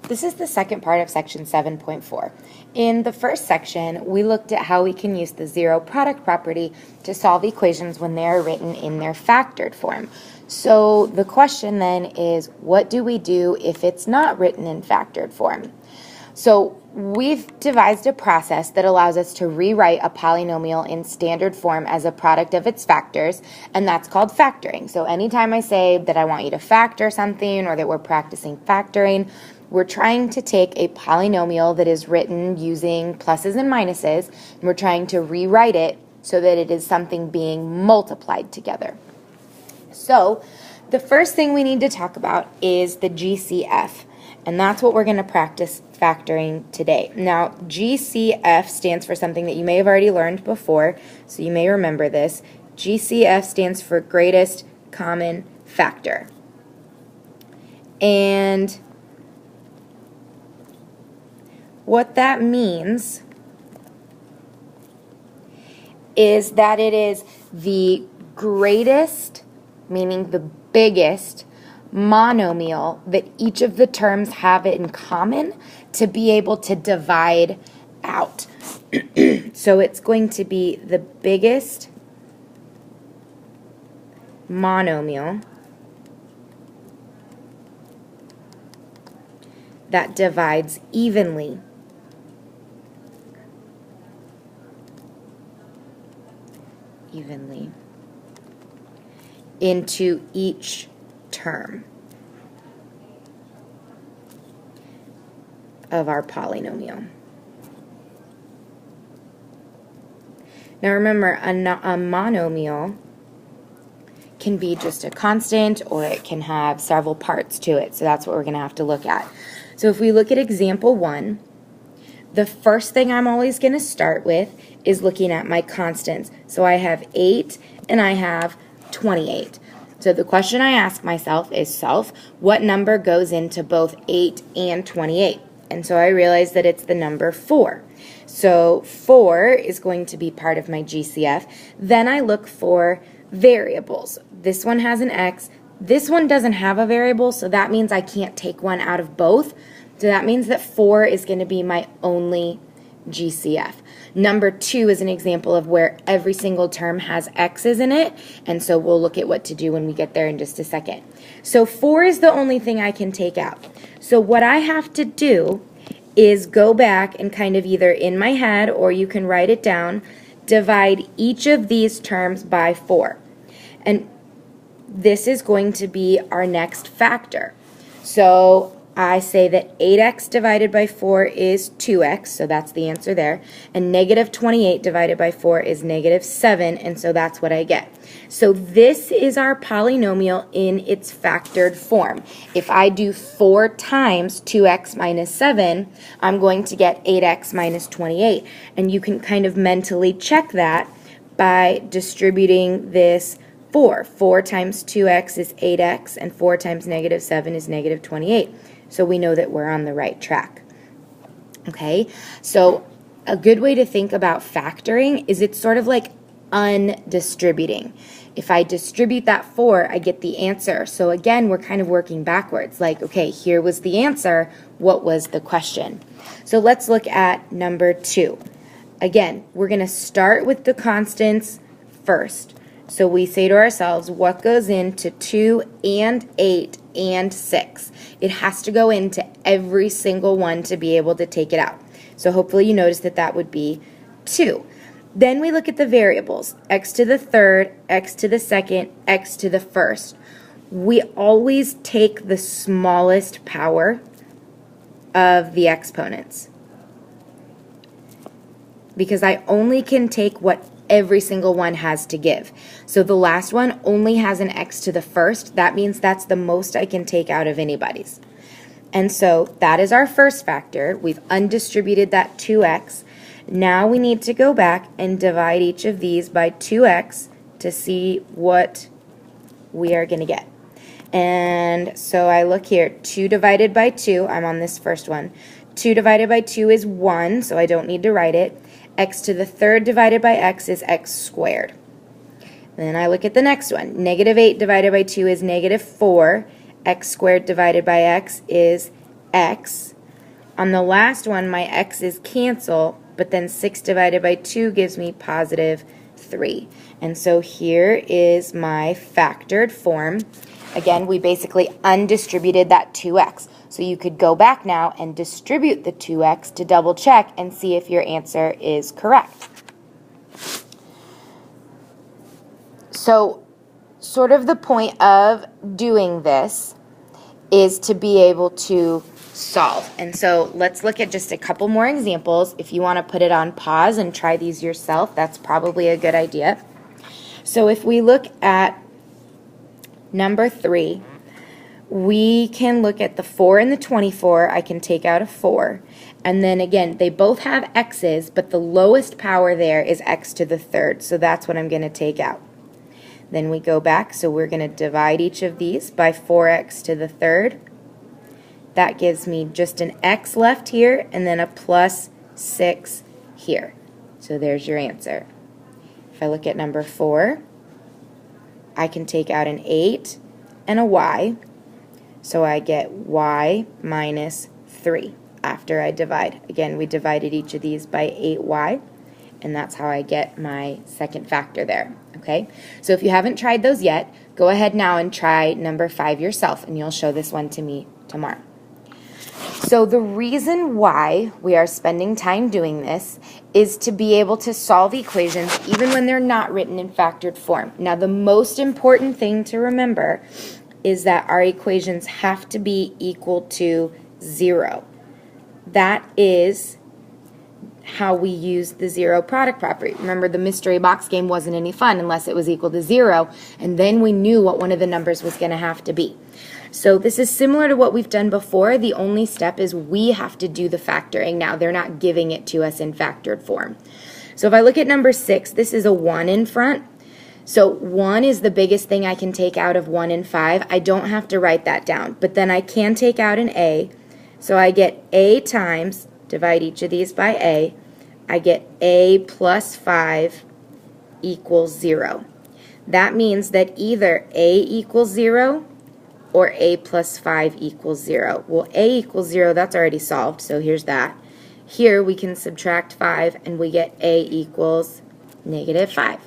This is the second part of section 7.4. In the first section, we looked at how we can use the zero product property to solve equations when they are written in their factored form. So the question then is, what do we do if it's not written in factored form? So we've devised a process that allows us to rewrite a polynomial in standard form as a product of its factors, and that's called factoring. So anytime I say that I want you to factor something or that we're practicing factoring, we're trying to take a polynomial that is written using pluses and minuses, and we're trying to rewrite it so that it is something being multiplied together. So the first thing we need to talk about is the GCF, and that's what we're going to practice factoring today. Now, GCF stands for something that you may have already learned before, so you may remember this. GCF stands for greatest common factor. And what that means is that it is the greatest, meaning the biggest, monomial that each of the terms have it in common to be able to divide out. So it's going to be the biggest monomial that divides evenly into each term of our polynomial. Now remember, a monomial can be just a constant, or it can have several parts to it, so that's what we're going to have to look at. So if we look at example 1, the first thing I'm always going to start with is looking at my constants. So I have 8 and I have 28. So the question I ask myself is, what number goes into both 8 and 28? And so I realize that it's the number 4. So 4 is going to be part of my GCF. Then I look for variables. This one has an x. This one doesn't have a variable, so that means I can't take one out of both. So that means that 4 is going to be my only GCF. Number 2 is an example of where every single term has x's in it, and so we'll look at what to do when we get there in just a second. So 4 is the only thing I can take out. So what I have to do is go back and kind of either in my head, or you can write it down, divide each of these terms by 4. And this is going to be our next factor. So I say that 8x divided by 4 is 2x, so that's the answer there. And negative 28 divided by 4 is negative 7, and so that's what I get. So this is our polynomial in its factored form. If I do 4 times 2x minus 7, I'm going to get 8x minus 28. And you can kind of mentally check that by distributing this 4. 4 times 2x is 8x, and 4 times negative 7 is negative 28. So we know that we're on the right track. Okay, so a good way to think about factoring is it's sort of like undistributing. If I distribute that 4, I get the answer. So again, we're kind of working backwards. Like, okay, here was the answer. What was the question? So let's look at number 2. Again, we're going to start with the constants first. So we say to ourselves, what goes into 2 and 8 and 6? It has to go into every single one to be able to take it out. So hopefully you notice that that would be 2. Then we look at the variables, x to the third, x to the second, x to the first. We always take the smallest power of the exponents, because I only can take what every single one has to give. So the last one only has an x to the first. That means that's the most I can take out of anybody's. And so that is our first factor. We've undistributed that 2x. Now we need to go back and divide each of these by 2x to see what we are going to get. And so I look here, 2 divided by 2, I'm on this first one. 2 divided by 2 is 1, so I don't need to write it. X to the third divided by x is x squared. Then I look at the next one. Negative 8 divided by 2 is negative 4. X squared divided by x is x On the last one, my x's cancel, but then 6 divided by 2 gives me positive 3. And so here is my factored form. Again, we basically undistributed that 2x. So you could go back now and distribute the 2x to double check and see if your answer is correct. So sort of the point of doing this is to be able to solve. And so let's look at just a couple more examples. If you want to put it on pause and try these yourself, that's probably a good idea. So if we look at number 3, we can look at the 4 and the 24. I can take out a 4. And then again, they both have x's, but the lowest power there is x to the third. So that's what I'm going to take out. Then we go back, so we're going to divide each of these by 4x to the third. That gives me just an x left here, and then a plus 6 here. So there's your answer. If I look at number 4, I can take out an 8 and a y, so I get y minus 3 after I divide. Again, we divided each of these by 8y, and that's how I get my second factor there. Okay, so if you haven't tried those yet, go ahead now and try number 5 yourself, and you'll show this one to me tomorrow. So the reason why we are spending time doing this is to be able to solve equations even when they're not written in factored form. Now, the most important thing to remember is that our equations have to be equal to 0. That is how we use the zero product property. Remember, the mystery box game wasn't any fun unless it was equal to 0, and then we knew what one of the numbers was going to have to be. So this is similar to what we've done before. The only step is we have to do the factoring now. They're not giving it to us in factored form. So if I look at number 6, this is a 1 in front. So 1 is the biggest thing I can take out of 1 and 5. I don't have to write that down, but then I can take out an a. So I get a times, divide each of these by a, I get a plus 5 equals 0. That means that either a equals 0 or a plus 5 equals 0. Well, a equals 0, that's already solved, so here's that. Here we can subtract 5 and we get a equals negative 5.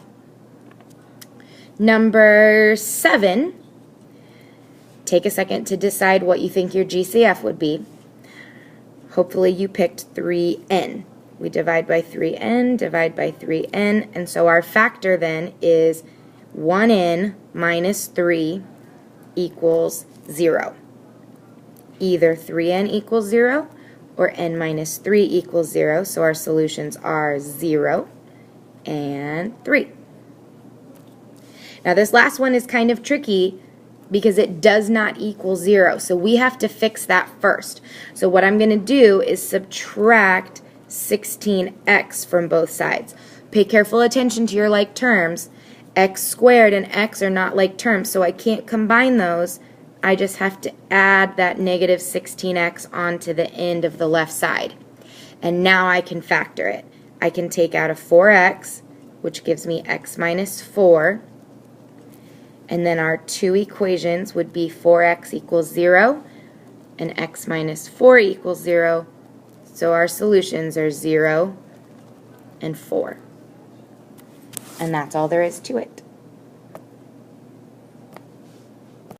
Number 7, take a second to decide what you think your GCF would be. Hopefully you picked 3n. We divide by 3n, divide by 3n, and so our factor then is 1n minus 3 equals 0. Either 3n equals 0 or n minus 3 equals 0, so our solutions are 0 and 3. Now this last one is kind of tricky because it does not equal 0, so we have to fix that first. So what I'm going to do is subtract 16x from both sides. Pay careful attention to your like terms. X squared and x are not like terms, so I can't combine those. I just have to add that negative 16x onto the end of the left side. And now I can factor it. I can take out a 4x, which gives me x minus 4. And then our two equations would be 4x equals 0 and x minus 4 equals 0. So our solutions are 0 and 4. And that's all there is to it.